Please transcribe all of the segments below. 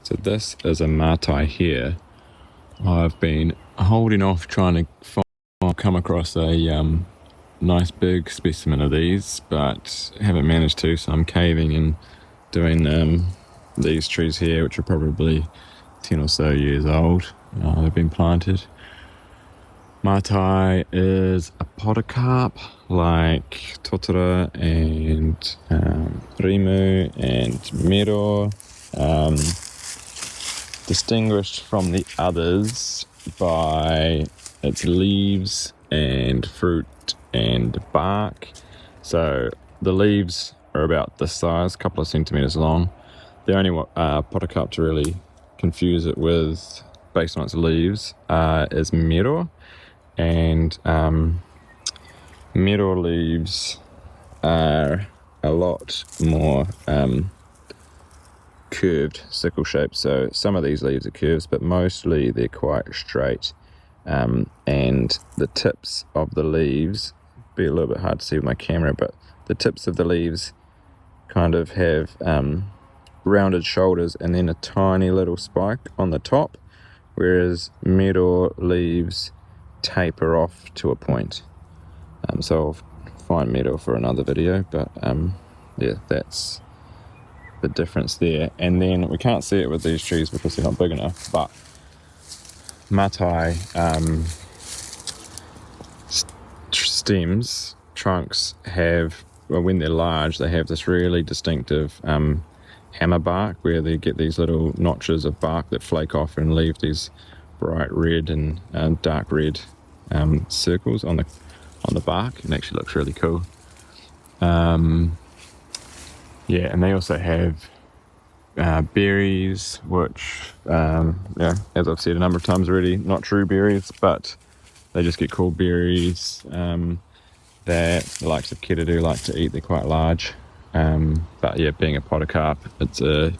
So this is a Mataī here. I've been holding off trying to come across a nice big specimen of these, but haven't managed to, so I'm caving and doing these trees here, which are probably 10 or so years old. They've been planted. Mataī is a podocarp like totara and rimu and miro, distinguished from the others by its leaves and fruit and bark. So the leaves are about this size, a couple of centimetres long. The only podocarp to really confuse it with, based on its leaves, is miro. And miro leaves are a lot more curved, sickle shaped. So some of these leaves are curved, but mostly they're quite straight. And the tips of the leaves, be a little bit hard to see with my camera, but the tips of the leaves kind of have rounded shoulders and then a tiny little spike on the top, whereas miro leaves taper off to a point. So I'll find miro for another video, but yeah, that's the difference there. And then we can't see it with these trees because they're not big enough, but Mataī stems, trunks have, well, when they're large, they have this really distinctive hammer bark, where they get these little notches of bark that flake off and leave these bright red and dark red circles on the bark. It actually looks really cool. Yeah, and they also have berries, which, as I've said a number of times already, not true berries, but they just get called berries that the likes of kiridu like to eat. They're quite large. But yeah, being a podocarp, it's a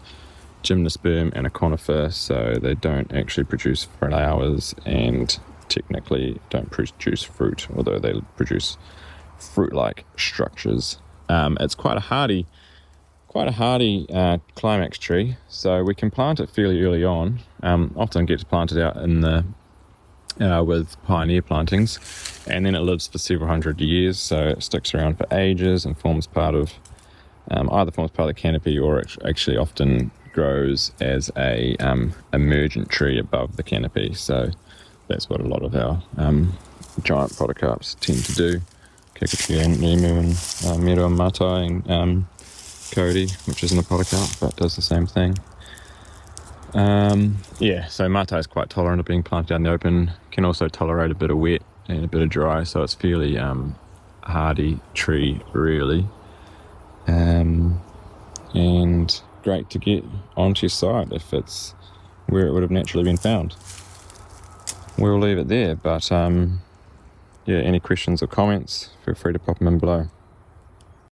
gymnosperm and a conifer, so they don't actually produce flowers and technically don't produce fruit, although they produce fruit-like structures. It's quite a hardy climax tree, so we can plant it fairly early on. Often gets planted out in the with pioneer plantings, and then it lives for several hundred years, so it sticks around for ages and forms part of either forms part of the canopy, or it actually often grows as a emergent tree above the canopy. So that's what a lot of our giant podocarps tend to do. Kikuchi and rimu and miro and Mataī and Cody, which isn't a podocarp but does the same thing. Yeah, so Mataī is quite tolerant of being planted out in the open, can also tolerate a bit of wet and a bit of dry, so it's fairly hardy tree really. And great to get onto your site if it's where it would have naturally been found. We'll leave it there, but yeah, any questions or comments, feel free to pop them in below.